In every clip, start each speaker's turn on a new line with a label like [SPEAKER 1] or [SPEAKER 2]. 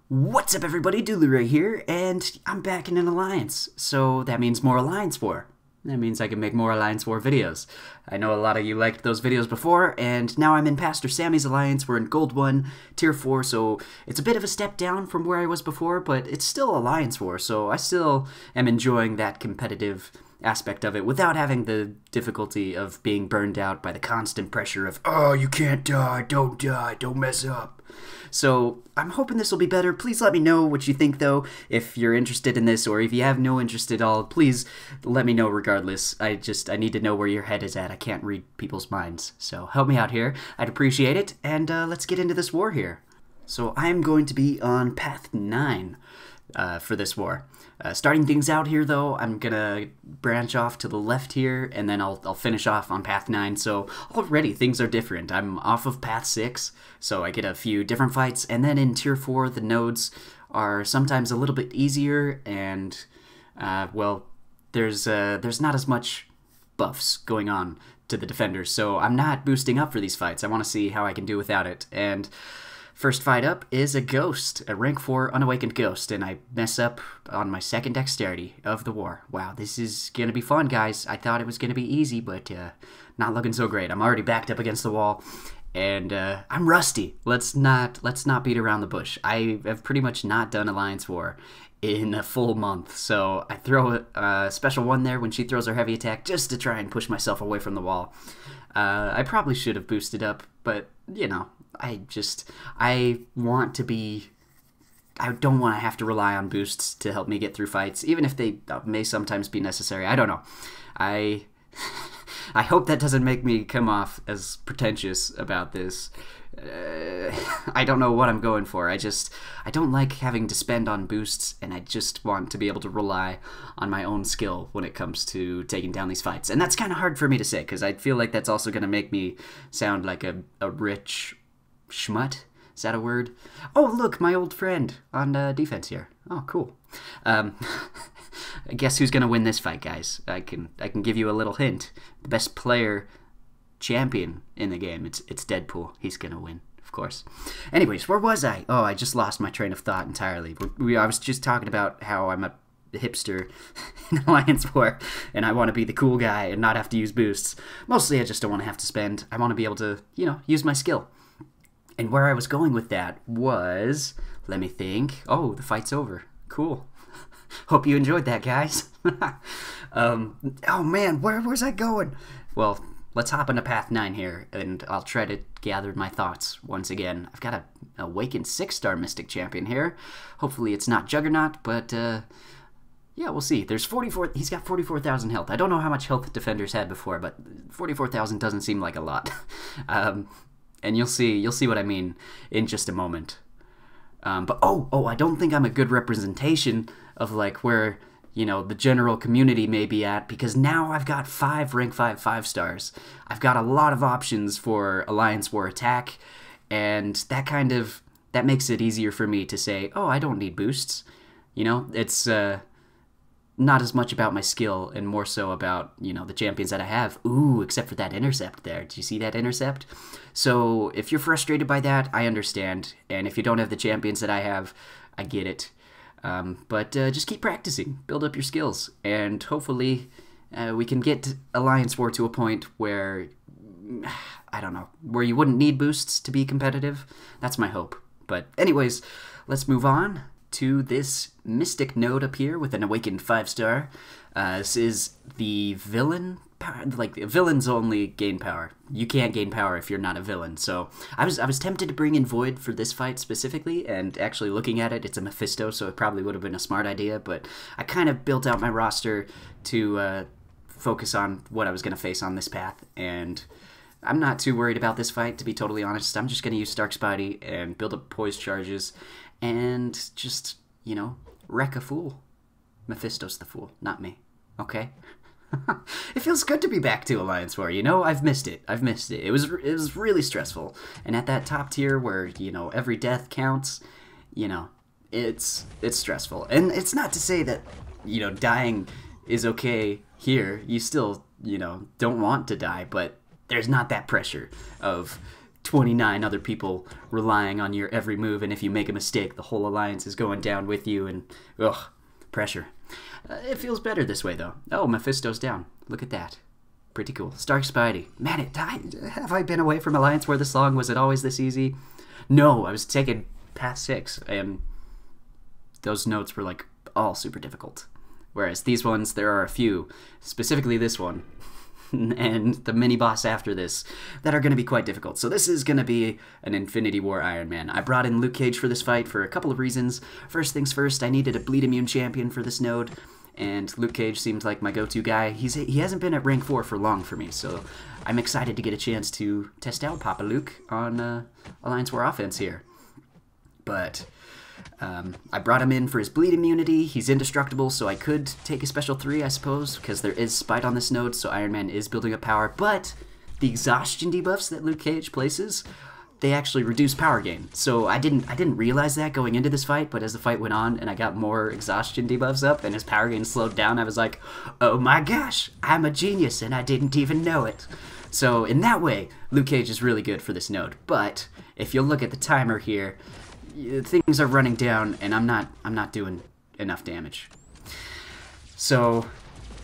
[SPEAKER 1] What's up everybody, DoolieRay here, and I'm back in an alliance, so that means more Alliance War. That means I can make more Alliance War videos. I know a lot of you liked those videos before, and now I'm in Pastor Sammy's Alliance. We're in Gold 1, Tier 4, so it's a bit of a step down from where I was before, but it's still Alliance War, so I still am enjoying that competitive aspect of it without having the difficulty of being burned out by the constant pressure of, oh, you can't die, don't mess up. So I'm hoping this will be better. Please let me know what you think, though, if you're interested in this, or if you have no interest at all, please let me know regardless. I need to know where your head is at. I can't read people's minds, so help me out here. I'd appreciate it, and let's get into this war here. So I'm going to be on Path 9 for this war. Starting things out here, though, I'm gonna branch off to the left here, and then I'll finish off on Path 9, so already things are different. I'm off of Path 6, so I get a few different fights, and then in Tier 4, the nodes are sometimes a little bit easier, and, well, there's not as much buffs going on to the defenders, so I'm not boosting up for these fights. I want to see how I can do without it, and first fight up is a ghost, a rank 4 unawakened ghost, and I mess up on my second dexterity of the war. Wow, this is gonna be fun, guys. I thought it was gonna be easy, but not looking so great. I'm already backed up against the wall, and I'm rusty. Let's not beat around the bush. I have pretty much not done Alliance War in a full month, so I throw a special one there when she throws her heavy attack just to try and push myself away from the wall. I probably should have boosted up, but, you know, I want to be... I don't want to have to rely on boosts to help me get through fights, even if they may sometimes be necessary. I don't know. I hope that doesn't make me come off as pretentious about this. I don't know what I'm going for. I don't like having to spend on boosts, and I just want to be able to rely on my own skill when it comes to taking down these fights. And that's kind of hard for me to say, because I feel like that's also going to make me sound like a rich schmut. Is that a word? Oh, look, my old friend on defense here. Oh, cool. Guess who's gonna win this fight, guys? I can give you a little hint. The best player champion in the game. It's Deadpool. He's gonna win, of course. Anyways, where was I? Oh, I just lost my train of thought entirely. I was just talking about how I'm a hipster in Alliance War, and I want to be the cool guy and not have to use boosts. Mostly, I just don't want to have to spend. I want to be able to, you know, use my skill. And where I was going with that was, let me think. Oh, the fight's over. Cool. Hope you enjoyed that, guys. Oh man, where was I going? Well, let's hop into Path 9 here, and I'll try to gather my thoughts once again. I've got a awakened 6-star Mystic Champion here. Hopefully it's not Juggernaut, but yeah, we'll see. There's 44. He's got 44,000 health. I don't know how much health defenders had before, but 44,000 doesn't seem like a lot. And you'll see what I mean in just a moment. But I don't think I'm a good representation of like where, you know, the general community may be at, because now I've got 5 rank 5 5-stars. I've got a lot of options for Alliance War attack, and that makes it easier for me to say, oh, I don't need boosts. You know, it's not as much about my skill and more so about, you know, the champions that I have. Ooh, except for that intercept there. Did you see that intercept? So if you're frustrated by that, I understand. And if you don't have the champions that I have, I get it. But just keep practicing. Build up your skills. And hopefully we can get Alliance War to a point where, I don't know, where you wouldn't need boosts to be competitive. That's my hope. But anyways, let's move on to this Mystic node up here with an awakened 5-star. This is the villain power. Like, villains only gain power. You can't gain power if you're not a villain. So I was tempted to bring in Void for this fight specifically, and actually looking at it, it's a Mephisto, so it probably would have been a smart idea, but I kind of built out my roster to focus on what I was going to face on this path, and I'm not too worried about this fight, to be totally honest. I'm just going to use Stark's Body and build up poise charges and just, you know, wreck a fool. Mephisto's the fool, not me. Okay? It feels good to be back to Alliance War, you know? I've missed it. It was really stressful. And at that top tier where, you know, every death counts, you know, it's stressful. And it's not to say that, you know, dying is okay here. You still, you know, don't want to die, but there's not that pressure of 29 other people relying on your every move, and if you make a mistake, the whole alliance is going down with you, and ugh, pressure. It feels better this way, though. Oh, Mephisto's down. Look at that. Pretty cool. Stark Spidey. Man, have I been away from Alliance where this long? Was it always this easy? No, I was taking Path 6, and those notes were, like, all super difficult. Whereas these ones, there are a few, specifically this one, and the mini-boss after this, that are going to be quite difficult. So this is going to be an Infinity War Iron Man. I brought in Luke Cage for this fight for a couple of reasons. First things first, I needed a bleed immune champion for this node, and Luke Cage seems like my go-to guy. He hasn't been at rank 4 for long for me, so I'm excited to get a chance to test out Papa Luke on Alliance War offense here. But I brought him in for his bleed immunity. He's indestructible, so I could take a special 3, I suppose, because there is Spite on this node, so Iron Man is building up power. But the exhaustion debuffs that Luke Cage places, they actually reduce power gain. So I didn't realize that going into this fight, but as the fight went on and I got more exhaustion debuffs up and his power gain slowed down, I was like, oh my gosh, I'm a genius and I didn't even know it. So in that way, Luke Cage is really good for this node. But if you look at the timer here, things are running down, and I'm not doing enough damage. So,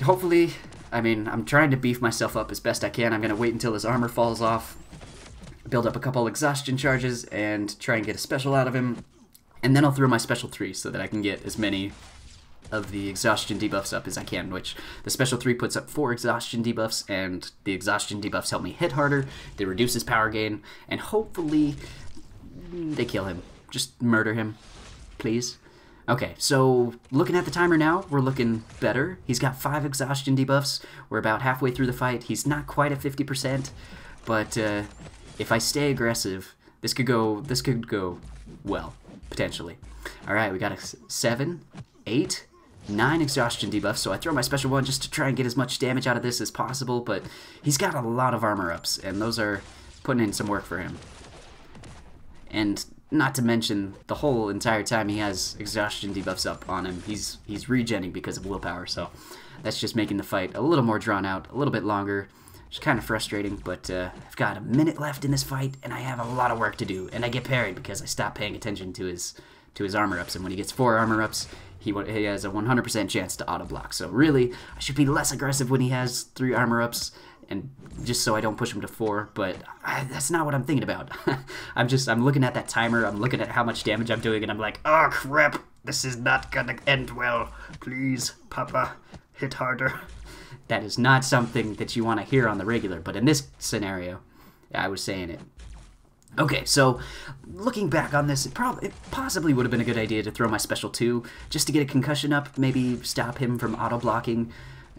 [SPEAKER 1] hopefully, I mean, I'm trying to beef myself up as best I can. I'm going to wait until his armor falls off, build up a couple exhaustion charges, and try and get a special out of him. And then I'll throw my special 3 so that I can get as many of the exhaustion debuffs up as I can, which the special 3 puts up 4 exhaustion debuffs, and the exhaustion debuffs help me hit harder, they reduce his power gain, and hopefully they kill him. Just murder him, please. Okay, so looking at the timer now, we're looking better. He's got 5 exhaustion debuffs. We're about halfway through the fight. He's not quite at 50%, but if I stay aggressive, this could go well, potentially. All right, we got a 7, 8, 9 exhaustion debuffs, so I throw my special 1 just to try and get as much damage out of this as possible, but he's got a lot of armor ups, and those are putting in some work for him. And not to mention, the whole entire time he has exhaustion debuffs up on him, he's regenning because of willpower, so that's just making the fight a little more drawn out, a little bit longer. It's kind of frustrating, but I've got a minute left in this fight, and I have a lot of work to do, and I get parried because I stopped paying attention to his armor ups, and when he gets 4 armor ups, he has a 100% chance to auto block. So really, I should be less aggressive when he has 3 armor ups, and just so I don't push him to 4, but that's not what I'm thinking about. I'm looking at that timer, I'm looking at how much damage I'm doing, and I'm like, oh crap, this is not gonna end well. Please, Papa, hit harder. That is not something that you want to hear on the regular, but in this scenario, I was saying it. Okay, so looking back on this, it possibly would have been a good idea to throw my special 2 just to get a concussion up, maybe stop him from auto-blocking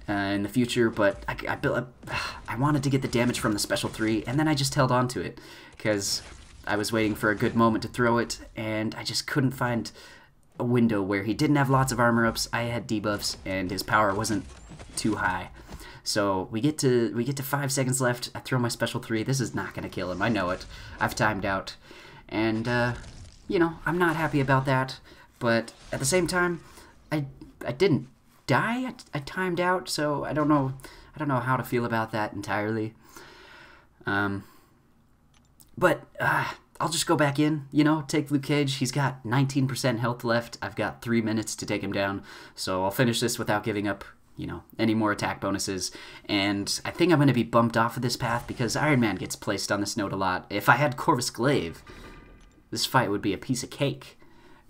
[SPEAKER 1] in the future, but I wanted to get the damage from the special 3, and then I just held on to it because I was waiting for a good moment to throw it, and I just couldn't find a window where he didn't have lots of armor ups, I had debuffs, and his power wasn't too high. So we get to 5 seconds left. I throw my special 3. This is not going to kill him. I know it. I've timed out. And, you know, I'm not happy about that. But at the same time, I didn't die. I timed out, so I don't know how to feel about that entirely. But I'll just go back in, you know, take Luke Cage. He's got 19% health left. I've got 3 minutes to take him down. So I'll finish this without giving up, you know, any more attack bonuses, and I think I'm going to be bumped off of this path because Iron Man gets placed on this node a lot. If I had Corvus Glaive, this fight would be a piece of cake,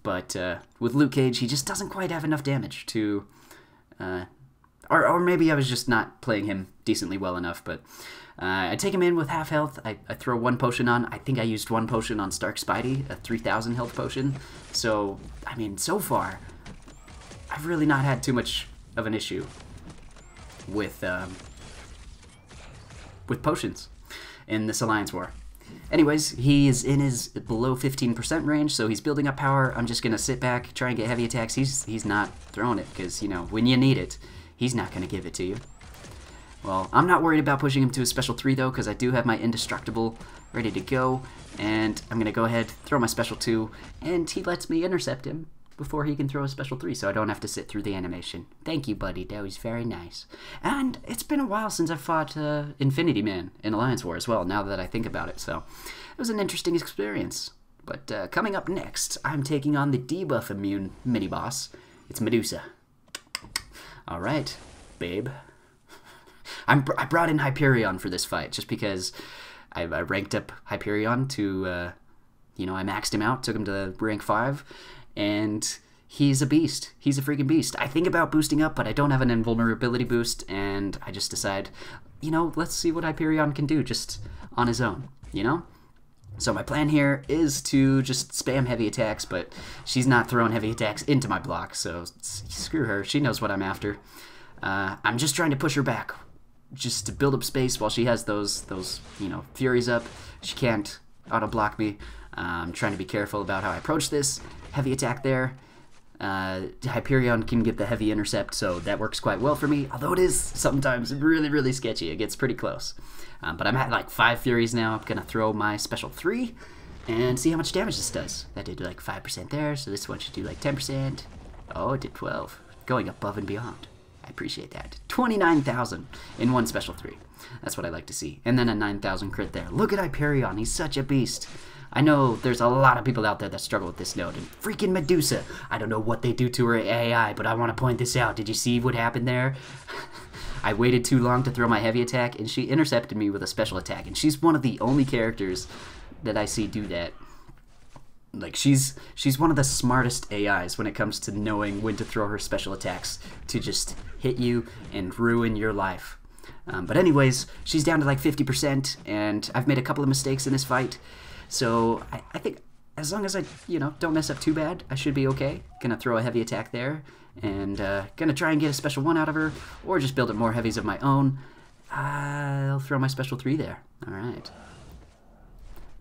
[SPEAKER 1] but with Luke Cage, he just doesn't quite have enough damage to, or maybe I was just not playing him decently well enough, but I take him in with half health. I throw 1 potion on. I think I used 1 potion on Stark Spidey, a 3,000 health potion, so, I mean, so far, I've really not had too much of an issue with potions in this Alliance War. Anyways, he is in his below 15% range, so he's building up power. I'm just going to sit back, try and get heavy attacks. He's not throwing it because, you know, when you need it, he's not going to give it to you. Well, I'm not worried about pushing him to a special 3, though, because I do have my indestructible ready to go, and I'm going to go ahead, throw my special 2, and he lets me intercept him. before he can throw a special 3, so I don't have to sit through the animation. Thank you, buddy. That was very nice. And it's been a while since I fought Infinity Man in Alliance War as well, now that I think about it, so it was an interesting experience. But coming up next, I'm taking on the debuff immune mini-boss. It's Medusa. Alright, babe. I brought in Hyperion for this fight, just because I ranked up Hyperion to, you know, I maxed him out, took him to rank 5, and he's a beast. He's a freaking beast. I think about boosting up, but I don't have an invulnerability boost, and I just decide, you know, let's see what Hyperion can do just on his own, you know? So my plan here is to just spam heavy attacks, but she's not throwing heavy attacks into my block, so screw her. She knows what I'm after. I'm just trying to push her back, just to build up space while she has those you know, Furies up. She can't auto-block me. I'm trying to be careful about how I approach this. Heavy attack there. Hyperion can get the heavy intercept, so that works quite well for me, although it is sometimes really, really sketchy. It gets pretty close. But I'm at like 5 Furies now. I'm going to throw my special 3 and see how much damage this does. That did like 5% there, so this one should do like 10%. Oh, it did 12. Going above and beyond. I appreciate that. 29,000 in one special 3. That's what I like to see. And then a 9,000 crit there. Look at Hyperion. He's such a beast. I know there's a lot of people out there that struggle with this node, and freaking Medusa. I don't know what they do to her AI, but I want to point this out. Did you see what happened there? I waited too long to throw my heavy attack, and she intercepted me with a special attack, and she's one of the only characters that I see do that. Like, she's one of the smartest AIs when it comes to knowing when to throw her special attacks to just hit you and ruin your life. But anyways, she's down to like 50%, and I've made a couple of mistakes in this fight. So I think as long as I, you know, don't mess up too bad, I should be okay. Gonna throw a heavy attack there, and gonna try and get a special 1 out of her, or just build up more heavies of my own. I'll throw my special 3 there. Alright.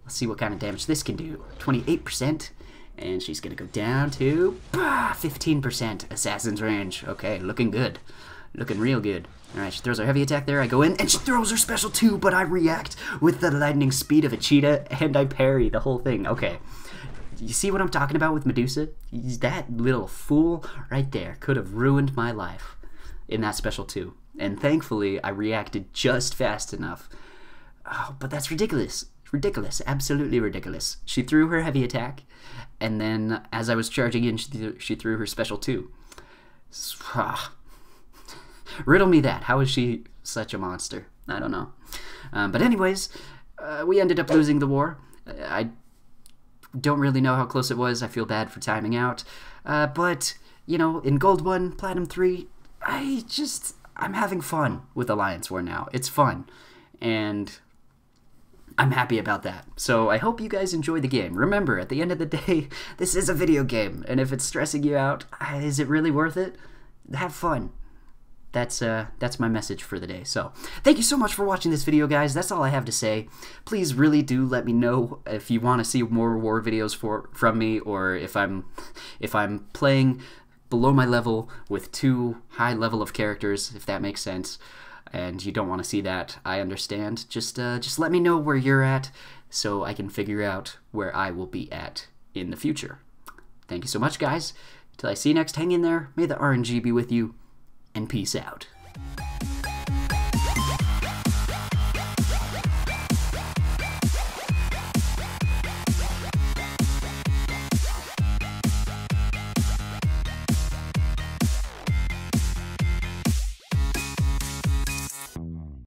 [SPEAKER 1] Let's see what kind of damage this can do. 28%, and she's gonna go down to 15% Assassin's range. Okay, looking good. Looking real good. Alright, she throws her heavy attack there, I go in, and she throws her special 2, but I react with the lightning speed of a cheetah, and I parry the whole thing. Okay, you see what I'm talking about with Medusa? That little fool right there could have ruined my life in that special 2. And thankfully, I reacted just fast enough. Oh, but that's ridiculous. Ridiculous. Absolutely ridiculous. She threw her heavy attack, and then as I was charging in, she threw her special 2. Riddle me that. How is she such a monster? I don't know. But anyways, we ended up losing the war. I don't really know how close it was. I feel bad for timing out. But, you know, in Gold 1, Platinum 3, I'm having fun with Alliance War now. It's fun. And I'm happy about that. So I hope you guys enjoy the game. Remember, at the end of the day, this is a video game. And if it's stressing you out, is it really worth it? Have fun. That's my message for the day. So, thank you so much for watching this video, guys. That's all I have to say. Please really do let me know if you want to see more war videos from me, or if I'm playing below my level with too high level of characters, if that makes sense, and you don't want to see that. I understand. Just let me know where you're at, so I can figure out where I will be at in the future. Thank you so much, guys. Till I see you next, hang in there. May the RNG be with you. And peace out.